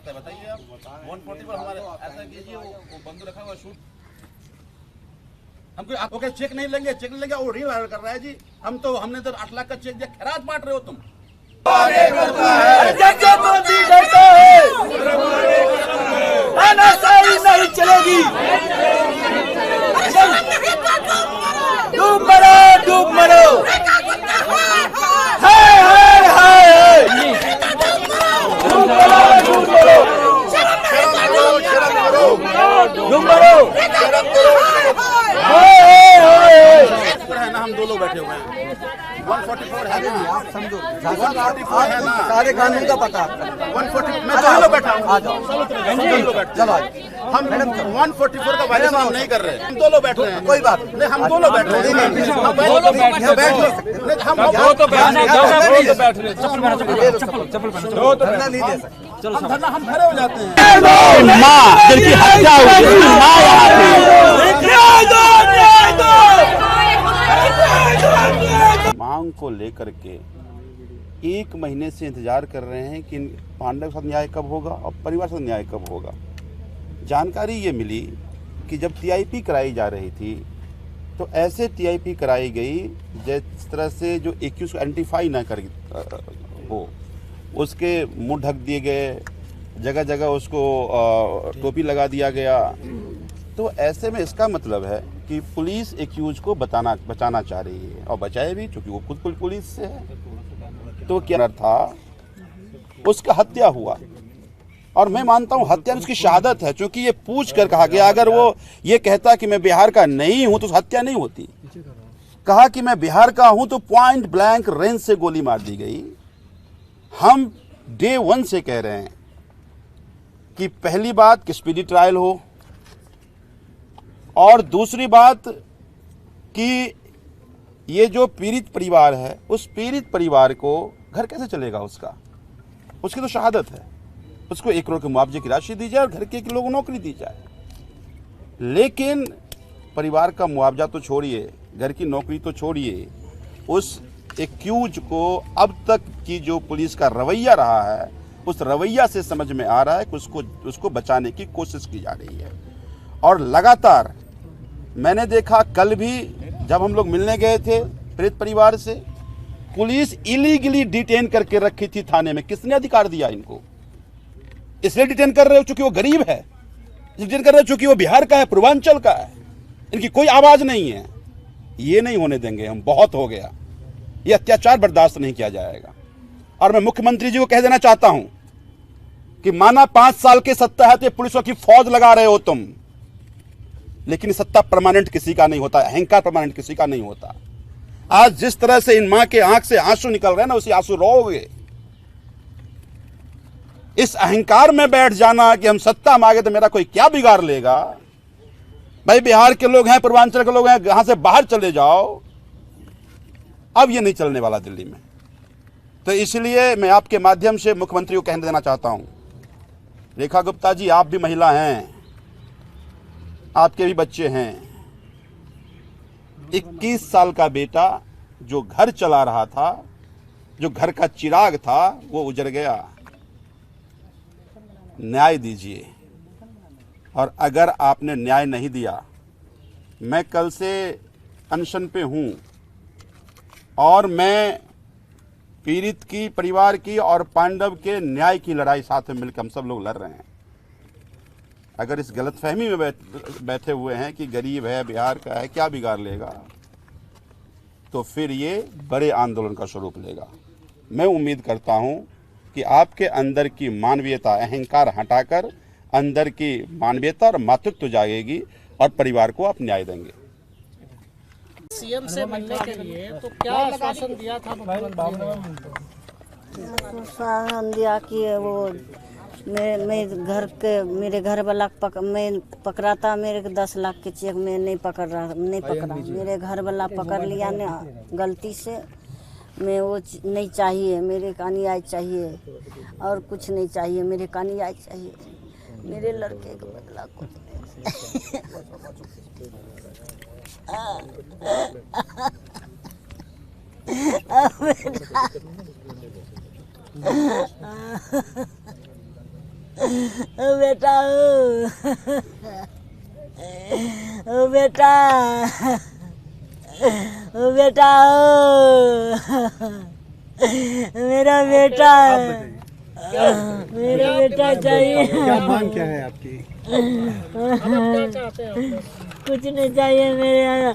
रास्ता है बताइए आप। 140 पर हमारे ऐसा कीजिए, वो बंदूक रखा हुआ शूट हमको ओके चेक नहीं लेंगे, चेक नहीं लेंगे। वो रील वायरल कर रहा है जी। हमने तो 8 लाख का चेक दिया, खैरात बांट रहे हो तुम। नहीं चलेगी। डूब मरो, डूब मरो। हाय हाय हाय, डूब मरो, डूब मरो, डूब मरो। है ना, हम दो लोग बैठे हुए हैं। 144 है ना, आप समझो, 144 है ना, सारे कानून का पता। 140 मैं दो लोग बैठा हूँ। आ जाओ, चलो हम 144 का वायलेशन हम नहीं कर रहे, हम दो लोग बैठ रहे हैं। कोई बात नहीं, हम दो लोग बैठ रहे हैं। हम बैठ नहीं सकते। हम धरना नहीं दे सकते। धरना हम खड़े हो जाते हैं। माँ जिनकी हत्या हुई, उसकी माँ यहाँ थी। मांग को लेकर के 1 महीने से इंतजार कर रहे हैं कि पांडव के साथ न्याय कब होगा और परिवार के साथ न्याय कब होगा। जानकारी ये मिली कि जब टीआईपी कराई जा रही थी तो ऐसे टीआईपी कराई गई जिस तरह से जो एक्यूज को आइडेंटिफाई ना कर हो, उसके मुंह ढक दिए गए, जगह जगह उसको टोपी लगा दिया गया। तो ऐसे में इसका मतलब है कि पुलिस एक्यूज को बचाना चाह रही है और बचाए भी, क्योंकि वो खुद पुलिस से है। तो क्या था, उसका हत्या हुआ और मैं मानता हूं हत्या उसकी शहादत है, क्योंकि ये पूछ कर कहा गया। अगर वो ये कहता कि मैं बिहार का नहीं हूं तो हत्या नहीं होती। कहा कि मैं बिहार का हूं तो पॉइंट ब्लैंक रेंज से गोली मार दी गई। हम डे 1 से कह रहे हैं कि पहली बात कि स्पीडी ट्रायल हो, और दूसरी बात कि ये जो पीड़ित परिवार है, उस पीड़ित परिवार को घर कैसे चलेगा उसकी तो शहादत है। उसको 1 करोड़ के मुआवजे की राशि दी जाए और घर के लोगों को नौकरी दी जाए। लेकिन परिवार का मुआवजा तो छोड़िए, घर की नौकरी तो छोड़िए, उस एक्यूज को अब तक की जो पुलिस का रवैया रहा है, उस रवैया से समझ में आ रहा है कि उसको बचाने की कोशिश की जा रही है। और लगातार मैंने देखा, कल भी जब हम लोग मिलने गए थे पीड़ित परिवार से, पुलिस इलीगली डिटेन करके रखी थी थाने में। किसने अधिकार दिया इनको? इसलिए डिटेन कर रहे हो क्योंकि वो गरीब है, डिटेन कर रहे हो क्योंकि वो बिहार का है, पूर्वांचल का है, इनकी कोई आवाज नहीं है। ये नहीं होने देंगे हम, बहुत हो गया। ये अत्याचार बर्दाश्त नहीं किया जाएगा। और मैं मुख्यमंत्री जी को कह देना चाहता हूं कि माना 5 साल की सत्ता है तो पुलिसों की फौज लगा रहे हो तुम, लेकिन सत्ता परमानेंट किसी का नहीं होता, अहंकार परमानेंट किसी का नहीं होता। आज जिस तरह से इन मां के आंख से आंसू निकल रहे हैं ना, उसी आंसू रोओगे। इस अहंकार में बैठ जाना कि हम सत्ता मांगे तो मेरा कोई क्या बिगाड़ लेगा। भाई बिहार के लोग हैं, पूर्वांचल के लोग हैं, यहां से बाहर चले जाओ। अब ये नहीं चलने वाला दिल्ली में। तो इसलिए मैं आपके माध्यम से मुख्यमंत्री को कहने देना चाहता हूं, रेखा गुप्ता जी, आप भी महिला हैं, आपके भी बच्चे हैं। 21 साल का बेटा जो घर चला रहा था, जो घर का चिराग था, वो उजड़ गया। न्याय दीजिए। और अगर आपने न्याय नहीं दिया, मैं कल से अनशन पे हूं और मैं पीड़ित की, परिवार की और पांडव के न्याय की लड़ाई साथ में मिलकर हम सब लोग लड़ रहे हैं। अगर इस गलतफहमी में बैठे हुए हैं कि गरीब है, बिहार का है, क्या बिगाड़ लेगा, तो फिर ये बड़े आंदोलन का स्वरूप लेगा। मैं उम्मीद करता हूं कि आपके अंदर की मानवीयता, अहंकार हटाकर अंदर की मानवीयता और मातृत्व जागेगी और परिवार को आप न्याय देंगे। सीएम से मिलने के लिए तो क्या आश्वासन दिया था मुख्यमंत्री ने? आश्वासन दिया कि वो मेरे घर वाला मैं पकड़ा था, मेरे 10 लाख के चेक में नहीं पकड़ा, मेरे घर वाला पकड़ लिया ना गलती से। मैं वो नहीं चाहिए, मेरे का न्याय चाहिए और कुछ नहीं चाहिए, मेरे का न्याय चाहिए, मेरे लड़के का बदला कुछ नहीं। बेटा ओ बेटा ओ बेटा मेरा बेटा मेरा बेटा चाहिए। क्या मांग क्या है आपकी? क्या चाहते हैं आप लोग? कुछ नहीं चाहिए, मेरे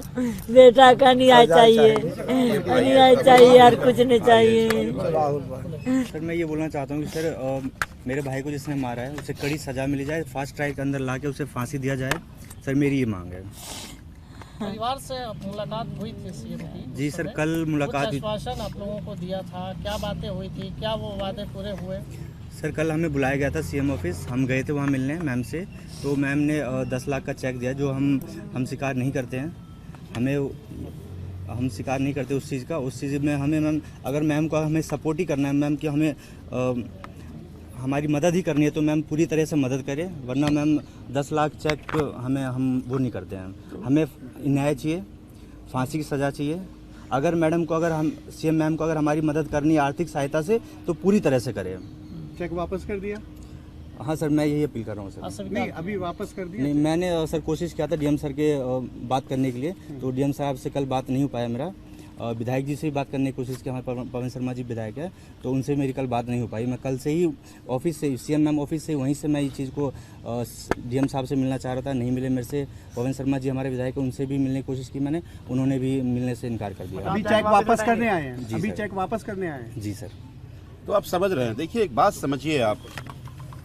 बेटा का न्याय चाहिए, न्याय चाहिए यार, कुछ नहीं चाहिए। सर मैं ये बोलना चाहता हूँ कि सर मेरे भाई को जिसने मारा है उसे कड़ी सज़ा मिली जाए, फास्ट ट्रैक के अंदर ला के उसे फांसी दिया जाए। सर मेरी ये मांग है। परिवार से मुलाकात हुई थी सीएम की? जी सर, कल मुलाकात कुछ हुई। आश्वासन आप लोगों को दिया था, क्या बातें हुई थी, क्या वो वादे पूरे हुए? सर कल हमें बुलाया गया था सीएम ऑफिस, हम गए थे वहाँ मिलने मैम से। तो मैम ने 10 लाख का चेक दिया, जो हम स्वीकार नहीं करते हैं। हम स्वीकार नहीं करते उस चीज़ का। उस चीज़ में हमें मैम, अगर मैम को हमें सपोर्ट ही करना है मैम कि हमें हमारी मदद ही करनी है, तो मैम पूरी तरह से मदद करें, वरना मैम 10 लाख चेक हम वो नहीं करते हैं। हमें न्याय चाहिए, फांसी की सज़ा चाहिए। अगर मैडम को, अगर हम सीएम मैम को अगर हमारी मदद करनी है आर्थिक सहायता से, तो पूरी तरह से करें। चेक वापस कर दिया? हाँ सर, मैं यही अपील कर रहा हूँ सर। असुविधा नहीं, अभी वापस कर दिया? नहीं, मैंने सर कोशिश किया था डीएम सर के बात करने के लिए, तो डीएम साहब से कल बात नहीं हो पाया मेरा। विधायक जी से भी बात करने की कोशिश की, हमारे पवन शर्मा जी विधायक है, तो उनसे मेरी कल बात नहीं हो पाई। मैं कल से ही ऑफिस से, सीएम मैम ऑफिस से, वहीं से मैं ये चीज़ को डीएम साहब से मिलना चाह रहा था, नहीं मिले मेरे से। पवन शर्मा जी हमारे विधायक, उनसे भी मिलने की कोशिश की मैंने, उन्होंने भी मिलने से इनकार कर दिया। अभी चेक वापस करने आए हैं? जी अभी सर। चेक वापस करने आए हैं? जी सर। तो आप समझ रहे हैं। देखिए एक बात समझिए आप,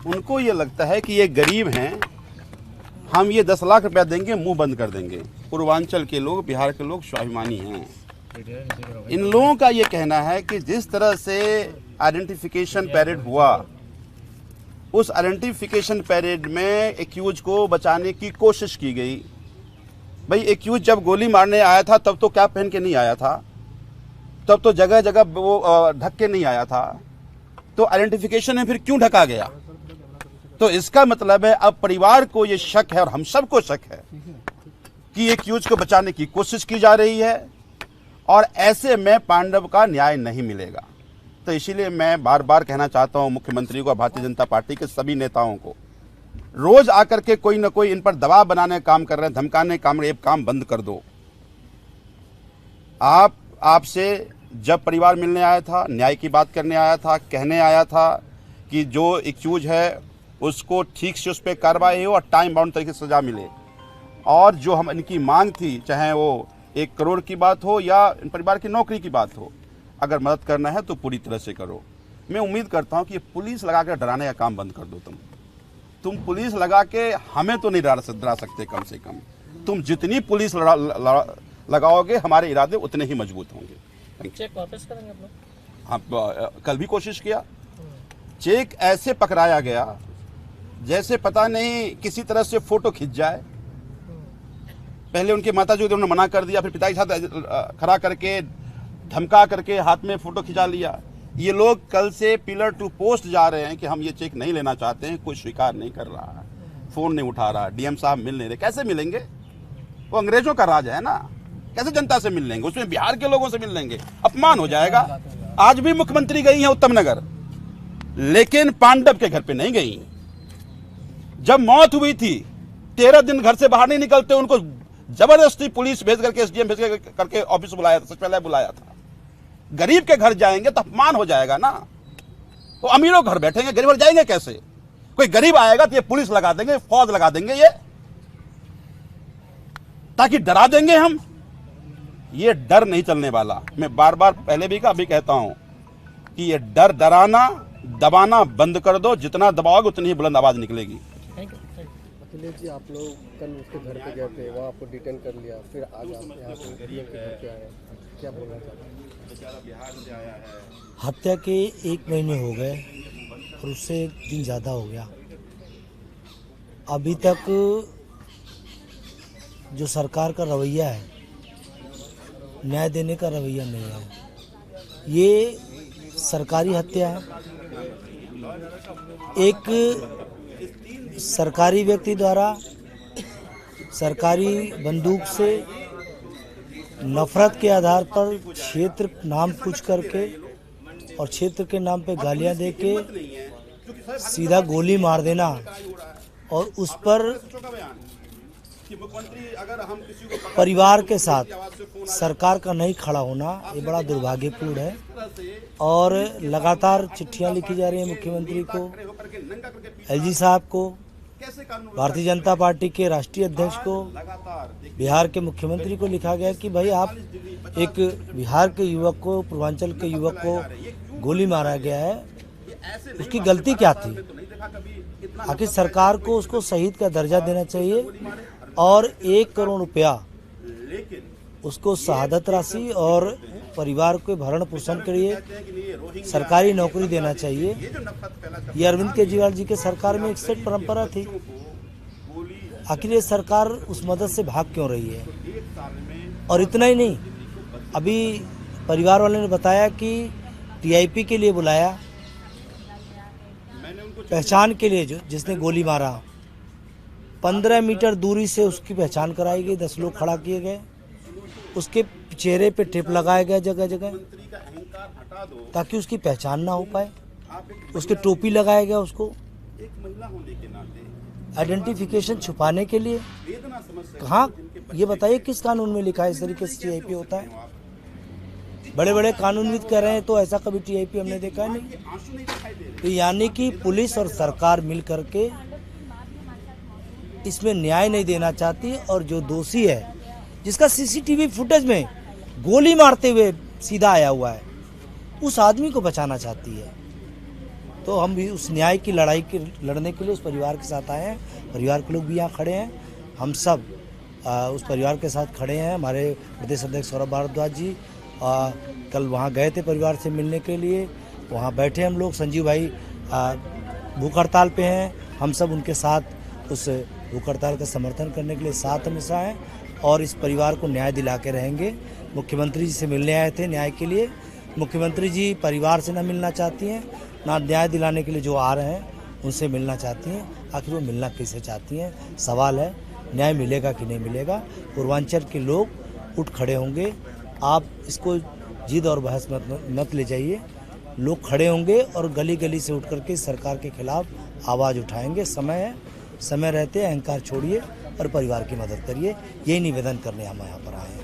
उनको ये लगता है कि ये गरीब हैं, हम ये 10 लाख रुपया देंगे मुंह बंद कर देंगे। पूर्वांचल के लोग, बिहार के लोग स्वाभिमानी हैं। इन लोगों का ये कहना है कि जिस तरह से आइडेंटिफिकेशन पैरेड हुआ, उस आइडेंटिफिकेशन पैरेड में एक्यूज को बचाने की कोशिश की गई। भाई एक्यूज जब गोली मारने आया था तब तो क्या पहन के नहीं आया था, तब तो जगह जगह वो ढक के नहीं आया था, तो आइडेंटिफिकेशन में फिर क्यों ढका गया? तो इसका मतलब है अब परिवार को ये शक है, और हम सबको शक है, कि एक्यूज को बचाने की कोशिश की जा रही है, और ऐसे में पांडव का न्याय नहीं मिलेगा। तो इसीलिए मैं बार बार कहना चाहता हूं मुख्यमंत्री को, भारतीय जनता पार्टी के सभी नेताओं को, रोज आकर के कोई ना कोई इन पर दबाव बनाने का काम कर रहे हैं, धमकाने का काम, ये काम बंद कर दो। आपसे जब परिवार मिलने आया था, न्याय की बात करने आया था, कहने आया था कि जो एक्यूज है उसको ठीक से उस पर कार्रवाई हो और टाइम बाउंड तरीके से सजा मिले। और जो हम इनकी मांग थी, चाहे वो 1 करोड़ की बात हो या इन परिवार की नौकरी की बात हो, अगर मदद करना है तो पूरी तरह से करो। मैं उम्मीद करता हूं कि ये पुलिस लगा के डराने का काम बंद कर दो। तुम पुलिस लगा के हमें तो नहीं डरा सकते। कम से कम तुम जितनी पुलिस लगाओगे, हमारे इरादे उतने ही मजबूत होंगे। चेक वापस करेंगे आप लोग? हाँ, कल भी कोशिश किया। चेक ऐसे पकड़ाया गया जैसे पता नहीं किसी तरह से फोटो खिंच जाए। पहले उनके माताजी उन्होंने मना कर दिया, फिर पिता के साथ खड़ा करके धमका करके हाथ में फोटो खिंचा लिया। ये लोग कल से पिलर टू पोस्ट जा रहे हैं कि हम ये चेक नहीं लेना चाहते हैं, कोई स्वीकार नहीं कर रहा है, फोन नहीं उठा रहा, डीएम साहब मिल नहीं रहे। कैसे मिलेंगे? वो अंग्रेजों का राज है ना, कैसे जनता से मिल लेंगे? उसमें बिहार के लोगों से मिल लेंगे, अपमान हो जाएगा। आज भी मुख्यमंत्री गई हैं उत्तम नगर, लेकिन पांडव के घर पे नहीं गई। जब मौत हुई थी 13 दिन घर से बाहर नहीं निकलते, उनको जबरदस्ती पुलिस भेज करके, एसडीएम भेज करके ऑफिस बुलाया था, सचिवालय बुलाया था। गरीब के घर जाएंगे तो अपमान हो जाएगा ना। वो अमीरों घर बैठेंगे, गरीब घर जाएंगे कैसे? कोई गरीब आएगा तो ये पुलिस लगा देंगे, फौज लगा देंगे, ये ताकि डरा देंगे हम। ये डर नहीं चलने वाला। मैं बार बार पहले भी कहा, अभी कहता हूं कि ये डर, डराना, दबाना बंद कर दो। जितना दबाओगे उतनी ही बुलंद आवाज निकलेगी। Thank you. अखिलेश जी, आप लोग कल उसके घर पे गए थे, वहाँ आपको डिटेन कर लिया, फिर आज आप यहाँ पे डीएम के घर पे आए, क्या बोलना चाहते हैं? हत्या के 1 महीने हो गए और उससे 1 दिन ज़्यादा हो गया। अभी तक जो सरकार का रवैया है, न्याय देने का रवैया नहीं है। ये सरकारी हत्या है। एक सरकारी व्यक्ति द्वारा सरकारी बंदूक से नफरत के आधार पर क्षेत्र नाम पूछ करके और क्षेत्र के नाम पे गालियां देके सीधा गोली मार देना और उस पर कि मुख्यमंत्री अगर हम किसी को परिवार के साथ सरकार का नहीं खड़ा होना ये बड़ा दुर्भाग्यपूर्ण है। और लगातार चिट्ठियां लिखी जा रही हैं मुख्यमंत्री को, एलजी साहब को, भारतीय जनता पार्टी के राष्ट्रीय अध्यक्ष को, बिहार के मुख्यमंत्री को लिखा गया कि भाई आप एक बिहार के युवक को, पूर्वांचल के युवक को गोली मारा गया है, उसकी गलती क्या थी? आखिर सरकार को उसको शहीद का दर्जा देना चाहिए और 1 करोड़ रुपया उसको शहादत राशि और परिवार को भरण पोषण के लिए सरकारी नौकरी देना चाहिए। ये अरविंद केजरीवाल जी के सरकार में एक सेट परंपरा थी। आखिर ये सरकार उस मदद से भाग क्यों रही है? और इतना ही नहीं, अभी परिवार वाले ने बताया कि टीआईपी के लिए बुलाया, पहचान के लिए, जो जिसने गोली मारा 15 मीटर दूरी से उसकी पहचान कराई गई, 10 लोग खड़ा किए गए, उसके चेहरे पे टेप लगाया गया जगह जगह ताकि उसकी पहचान ना हो पाए, उसके टोपी लगाया गया, उसको आइडेंटिफिकेशन छुपाने के लिए। कहाँ ये बताइए किस कानून में लिखा है इस तरीके से टीआईपी होता है? बड़े बड़े कानूनविद कह रहे हैं तो ऐसा कभी टीआईपी हमने देखा नहीं। तो यानी कि पुलिस और सरकार मिल करके इसमें न्याय नहीं देना चाहती और जो दोषी है, जिसका सीसीटीवी फुटेज में गोली मारते हुए सीधा आया हुआ है, उस आदमी को बचाना चाहती है। तो हम भी उस न्याय की लड़ाई के लड़ने के लिए उस परिवार के साथ आए हैं। परिवार के लोग भी यहाँ खड़े हैं, हम सब उस परिवार के साथ खड़े हैं। हमारे प्रदेश अध्यक्ष सौरभ भारद्वाज जी कल वहाँ गए थे परिवार से मिलने के लिए, वहाँ बैठे हम लोग। संजीव भाई भूख हड़ताल पे हैं, हम सब उनके साथ उस भूख हड़ताल का समर्थन करने के लिए साथ हमेशा हैं और इस परिवार को न्याय दिला के रहेंगे। मुख्यमंत्री जी से मिलने आए थे न्याय के लिए, मुख्यमंत्री जी परिवार से ना मिलना चाहती हैं, ना न्याय दिलाने के लिए जो आ रहे हैं उनसे मिलना चाहती हैं। आखिर वो मिलना किसे चाहती हैं? सवाल है, न्याय मिलेगा कि नहीं मिलेगा? पूर्वांचल के लोग उठ खड़े होंगे। आप इसको जिद और बहस मत ले जाइए। लोग खड़े होंगे और गली गली से उठ करके सरकार के खिलाफ आवाज़ उठाएंगे। समय है, समय रहते अहंकार छोड़िए और परिवार की मदद करिए। यही निवेदन करने हम यहाँ पर आए हैं।